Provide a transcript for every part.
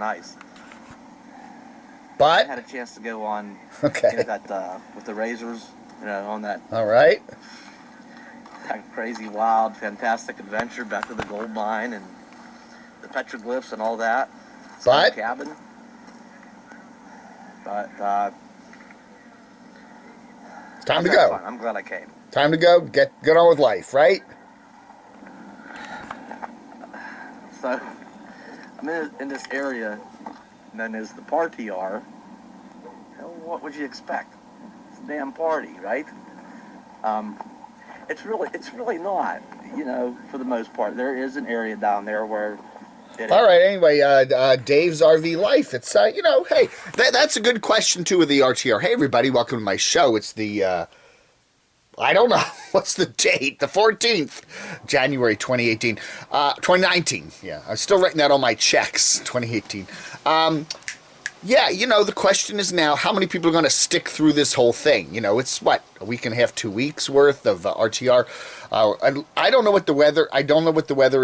nice. But I had a chance to go on, okay, you know, that with the razors, you know, on that. All right. That crazy, wild, fantastic adventure back to the gold mine and the petroglyphs and all that. But cabin. But time to go. Fun. I'm glad I came. Time to go. Get on with life, right? So I'm in this area known as the party R. What would you expect? It's a damn party, right? It's really not, you know, for the most part. There is an area down there where all right, anyway, Dave's RV Life. It's, you know, hey, that's a good question, too, with the RTR. Hey, everybody, welcome to my show. It's the, I don't know, what's the date? The 14th, January 2018. 2019, yeah. I'm still writing that on my checks, 2018. Yeah, you know, the question is now, how many people are going to stick through this whole thing? You know, it's, what, a week and a half, 2 weeks worth of RTR. I don't know what the weather,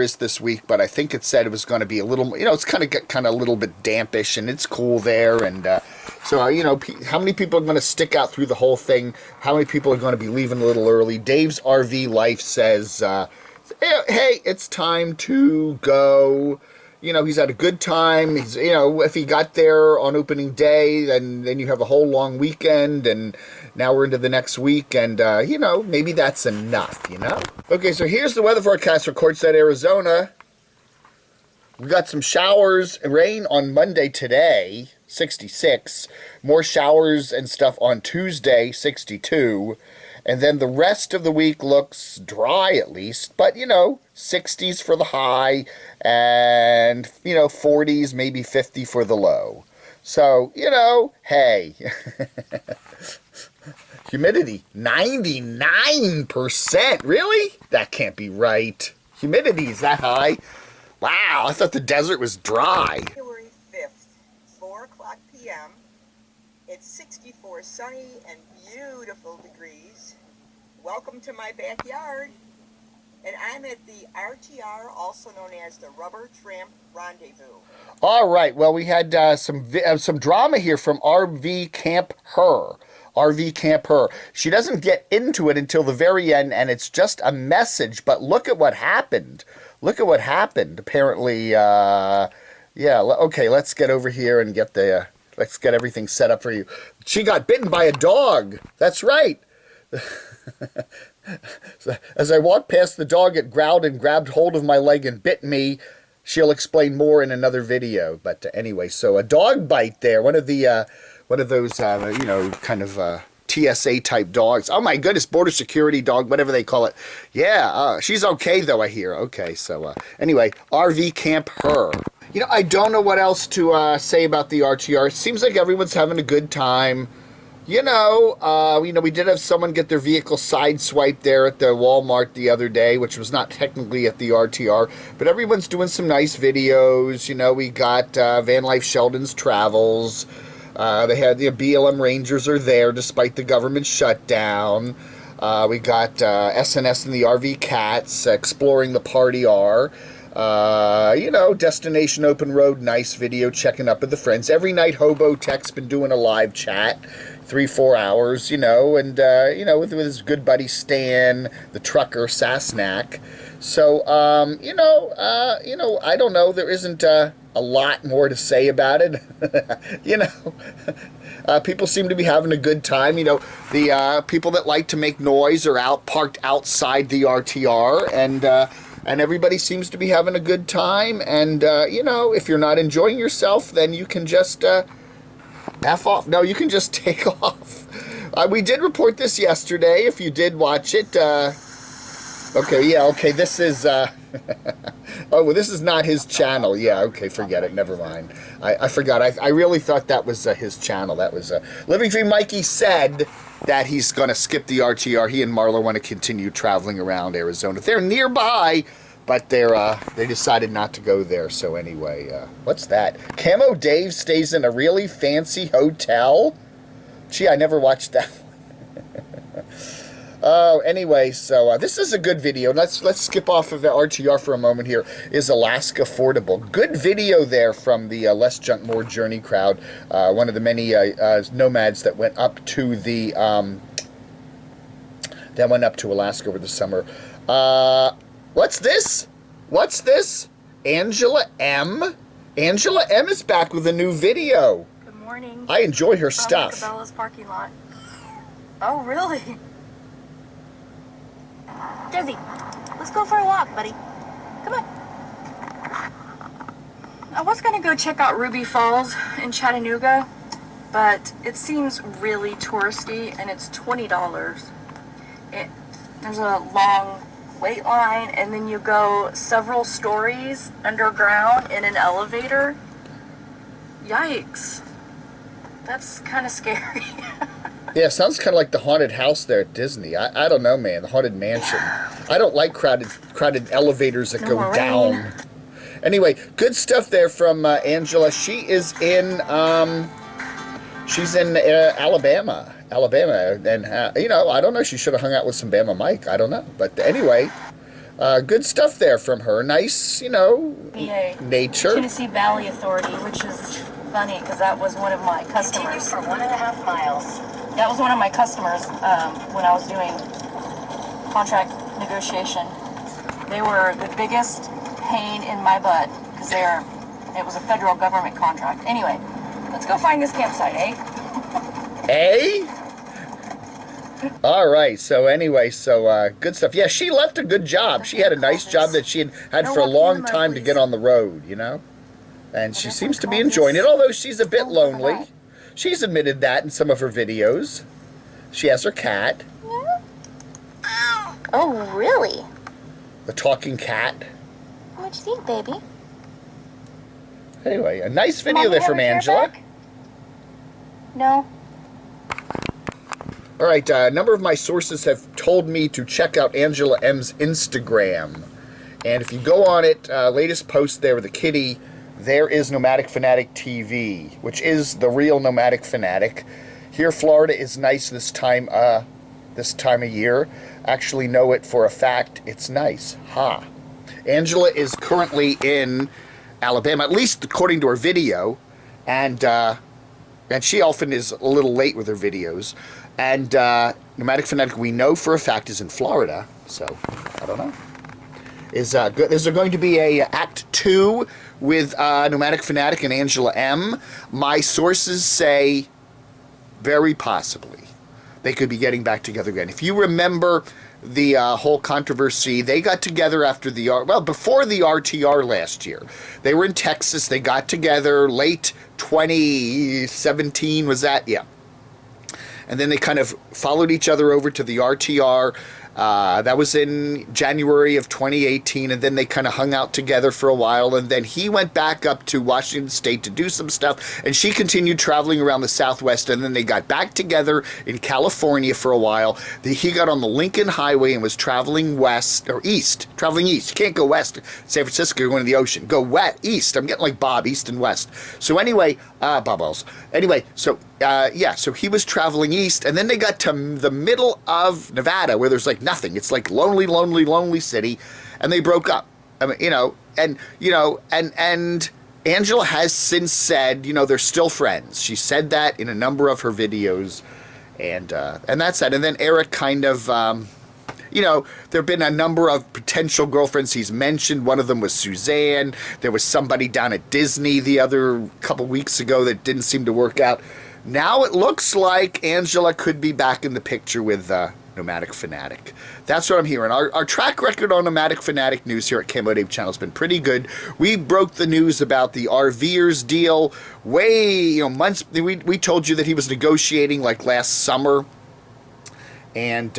is this week, but I think it said it was going to be a little, you know, it's kind of a little bit dampish, and it's cool there, and so, you know, how many people are going to stick out through the whole thing? How many people are going to be leaving a little early? Dave's RV Life says, hey, it's time to go. You know, he's had a good time. He's, you know, if he got there on opening day, then you have a whole long weekend, and now we're into the next week, and, you know, maybe that's enough, you know? Okay, so here's the weather forecast for Quartzsite, Arizona. We got some showers and rain on Monday today, 66. More showers and stuff on Tuesday, 62. And then the rest of the week looks dry, at least, but, you know, 60s for the high, and, you know, 40s, maybe 50 for the low. So, you know, hey. Humidity, 99%. Really? That can't be right. Humidity is that high? Wow, I thought the desert was dry. January 5th, 4 o'clock p.m. It's 64 sunny and beautiful degrees. Welcome to my backyard. And I'm at the RTR, also known as the Rubber Tramp Rendezvous. All right. Well, we had some drama here from RV Camp Her. RV Camp Her. She doesn't get into it until the very end, and it's just a message. But look at what happened. Look at what happened. Apparently, yeah. Okay, let's get over here and get the. Let's get everything set up for you. She got bitten by a dog. That's right. As I walked past the dog, it growled and grabbed hold of my leg and bit me. She'll explain more in another video. But anyway, so a dog bite there. One of those, you know, kind of TSA type dogs. Oh my goodness, border security dog, whatever they call it. Yeah, she's okay though, I hear. Okay, so anyway, RV Camp Her. You know, I don't know what else to say about the RTR. It seems like everyone's having a good time. You know, we did have someone get their vehicle sideswiped there at the Walmart the other day, which was not technically at the RTR, but everyone's doing some nice videos. You know, we got Van Life Sheldon's Travels. They had the BLM Rangers are there despite the government shutdown. We got SNS and the RV Cats exploring the Party R. You know, Destination Open Road, nice video, checking up with the friends. Every night, Hobo Tech's been doing a live chat, 3-4 hours, you know, and, you know, with his good buddy Stan, the trucker, Sasnak. So, you know, I don't know, there isn't a lot more to say about it. You know, people seem to be having a good time. You know, the people that like to make noise are parked outside the RTR, and everybody seems to be having a good time. And, you know, if you're not enjoying yourself, then you can just F off. No, you can just take off. We did report this yesterday, if you did watch it. Okay, yeah, okay, this is, oh, well, this is not his channel. Yeah, okay, forget it, never mind. I forgot, I really thought that was his channel. That was, Living Dream Mikey said that he's going to skip the RTR. He and Marlo want to continue traveling around Arizona. They're nearby, but they decided not to go there. So anyway, what's that? Camo Dave stays in a really fancy hotel? Gee, I never watched that one. Oh, anyway, so this is a good video. Let's skip off of the RTR for a moment here. Is Alaska affordable? Good video there from the Less Junk More Journey crowd. One of the many nomads that went up to the Alaska over the summer. What's this? What's this? Angela M. Angela M is back with a new video. Good morning. I enjoy her stuff. Cabella's parking lot. Oh, really? Dizzy, let's go for a walk, buddy. Come on. I was going to go check out Ruby Falls in Chattanooga, but it seems really touristy, and it's $20. There's a long wait line, and then you go several stories underground in an elevator. Yikes. That's kind of scary. Yeah, sounds kind of like the haunted house there at Disney. I don't know, man. The haunted mansion. I don't like crowded elevators that go down. Anyway, good stuff there from Angela. She is in Alabama. And you know, I don't know. She should have hung out with some Bama Mike. I don't know, but anyway, good stuff there from her. Nice, you know, nature. Tennessee Valley Authority, which is funny because that was one of my customers. For 1.5 miles. That was one of my customers when I was doing contract negotiation. They were the biggest pain in my butt because it was a federal government contract. Anyway, let's go find this campsite, eh? Eh? All right. So anyway, good stuff. Yeah, she left a good job. She had a nice job that she had for a long time to get on the road, you know? And she seems to be enjoying it, although she's a bit lonely. She's admitted that in some of her videos. She has her cat. Oh, really? The talking cat. What'd you think, baby? Anyway, a nice video there from Angela. No. All right, a number of my sources have told me to check out Angela M's Instagram. And if you go on it, latest post there with the kitty, there is Nomadic Fanatic TV, which is the real Nomadic Fanatic. Here, Florida is nice this time of year. Actually know it for a fact. It's nice. Ha. Angela is currently in Alabama, at least according to her video, and she often is a little late with her videos. And Nomadic Fanatic, we know for a fact, is in Florida. So I don't know. Is there going to be a Act 2 with Nomadic Fanatic and Angela M? My sources say very possibly. They could be getting back together again. If you remember the whole controversy, they got together before the RTR last year. They were in Texas. They got together late 2017, was that? Yeah. And then they kind of followed each other over to the RTR. That was in January of 2018, and then they kind of hung out together for a while, and then he went back up to Washington State to do some stuff, and she continued traveling around the Southwest, and then they got back together in California for a while. He got on the Lincoln Highway and was traveling east. You can't go west. San Francisco, you're going to the ocean. Go east. I'm getting like Bob, east and west. So anyway, Bob Wells. Anyway, so he was traveling east, and then they got to the middle of Nevada where there's like nothing. It's like lonely city, and they broke up. I mean, and Angela has since said, they're still friends. She said that in a number of her videos, and that's that. And then Eric kind of, there have been a number of potential girlfriends he's mentioned. One of them was Suzanne. There was somebody down at Disney the other couple weeks ago that didn't seem to work out. Now it looks like Angela could be back in the picture with Nomadic Fanatic. That's what I'm hearing. Our track record on Nomadic Fanatic news here at Camodave Channel has been pretty good. We broke the news about the RVers deal months. We told you that he was negotiating like last summer. And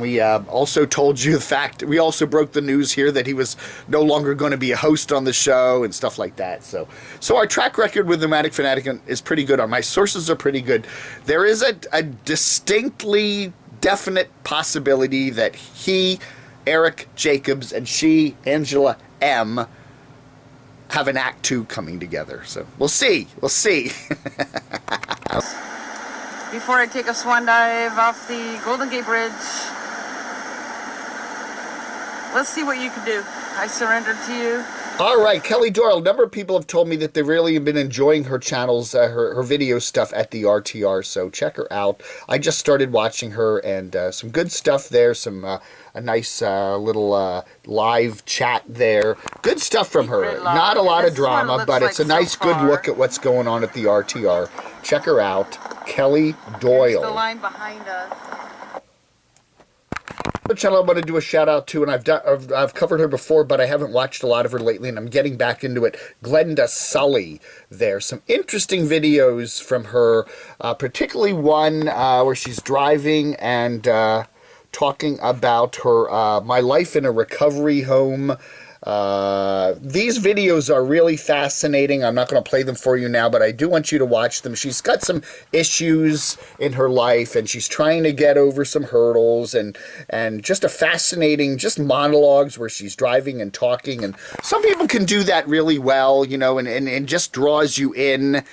we also told you the fact, we also broke the news here that he was no longer going to be a host on the show and stuff like that. So our track record with Nomadic Fanatic is pretty good. My sources are pretty good. There is a distinctly definite possibility that he, Eric Jacobs, and she, Angela M., have an Act 2 coming together. So we'll see. Before I take a swan dive off the Golden Gate Bridge let's see what you can do. I surrender to you. All right, Kelly Doyle. A number of people have told me that they really have been enjoying her channels, her video stuff at the RTR, so check her out. I just started watching her, and some good stuff there, some a nice little live chat there. Good stuff from her. Not a lot of drama, but it's a nice, good look at what's going on at the RTR. Check her out, Kelly Doyle. Here's the line behind us. The channel I want to do a shout out to, and I've covered her before, but I haven't watched a lot of her lately, and I'm getting back into it. Glenda Sully. There, some interesting videos from her, particularly one where she's driving and talking about her my life in a recovery home. These videos are really fascinating. I'm not going to play them for you now, but I do want you to watch them. She's got some issues in her life, and she's trying to get over some hurdles, and just a fascinating, just monologues where she's driving and talking, and some people can do that really well, you know, and just draws you in.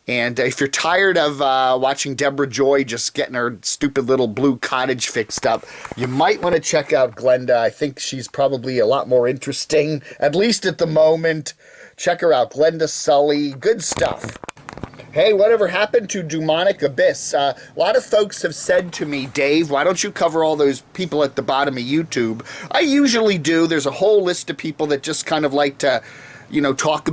And if you're tired of watching Deborah Joy just getting her stupid little blue cottage fixed up, you might want to check out Glenda. I think she's probably a lot more interesting, at least at the moment. Check her out, Glenda Sully. Good stuff. Hey, whatever happened to Demonic Abyss? A lot of folks have said to me, Dave, why don't you cover all those people at the bottom of YouTube? I usually do. There's a whole list of people that just kind of like to, you know, talk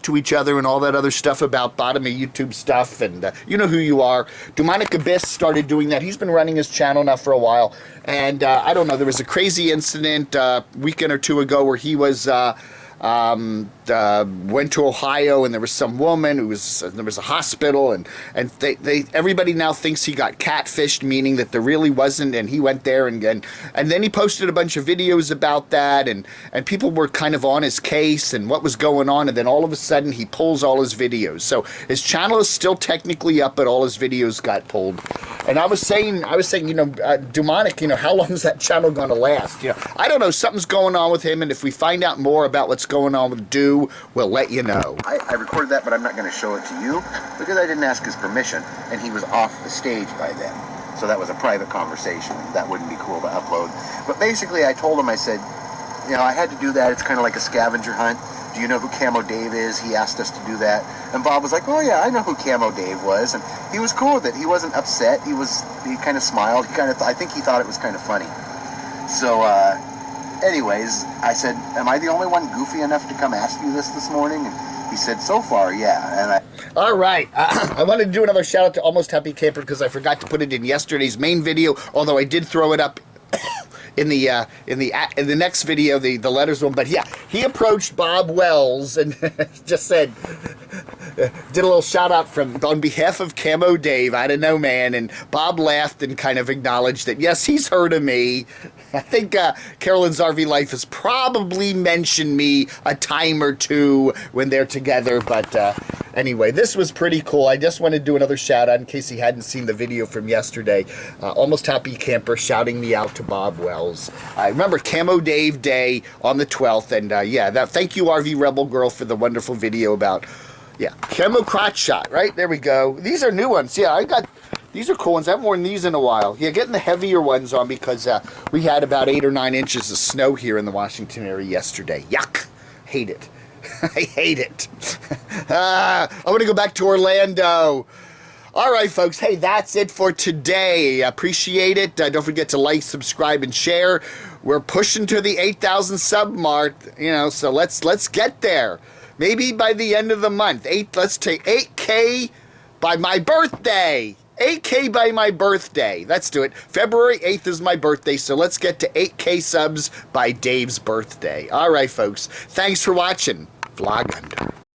to each other and all that other stuff about bottom of YouTube stuff, and you know who you are. Demonic Abyss started doing that. He's been running his channel now for a while, and I don't know, there was a crazy incident a weekend or two ago where he was went to Ohio, and there was some woman who was, there was a hospital, and everybody now thinks he got catfished, meaning that there really wasn't, and he went there, and then he posted a bunch of videos about that, and people were kind of on his case and what was going on, and then all of a sudden he pulls all his videos. So his channel is still technically up, but all his videos got pulled. And I was saying, you know, Demonic, you know, how long is that channel going to last? You know, I don't know, something's going on with him, and if we find out more about what's going on with Do, we'll let you know. I recorded that, but I'm not going to show it to you because I didn't ask his permission, and he was off the stage by then. So that was a private conversation. That wouldn't be cool to upload. But basically, I told him, I said, you know, I had to do that. It's kind of like a scavenger hunt. Do you know who Camo Dave is? He asked us to do that. And Bob was like, oh yeah, I know who Camo Dave was. And he was cool with it. He wasn't upset. He kind of smiled. I think he thought it was kind of funny. So, anyways, I said, am I the only one goofy enough to come ask you this morning? And he said, so far, yeah. And all right, I wanted to do another shout out to Almost Happy Camper because I forgot to put it in yesterday's main video, although I did throw it up in the next video, the letters one. But yeah, he approached Bob Wells and just said, did a little shout out on behalf of Camo Dave. I don't know, man. And Bob laughed and kind of acknowledged that yes, he's heard of me. I think Carolyn's RV Life has probably mentioned me a time or two when they're together. But anyway, this was pretty cool. I just wanted to do another shout out in case he hadn't seen the video from yesterday. Almost Happy Camper shouting me out to Bob Wells. I remember Camo Dave Day on the 12th, and yeah, thank you RV Rebel Girl for the wonderful video about, yeah, Camo Crotch Shot, right? There we go. These are new ones. Yeah, these are cool ones. I haven't worn these in a while. Yeah, getting the heavier ones on because we had about 8 or 9 inches of snow here in the Washington area yesterday. Yuck. Hate it. I hate it. I want to go back to Orlando. All right, folks. Hey, that's it for today. Appreciate it. Don't forget to like, subscribe, and share. We're pushing to the 8,000 sub mark, you know, so let's get there. Maybe by the end of the month. Let's take 8K by my birthday. 8K by my birthday. Let's do it. February 8th is my birthday, so let's get to 8K subs by Dave's birthday. All right, folks. Thanks for watching. Vlog Under.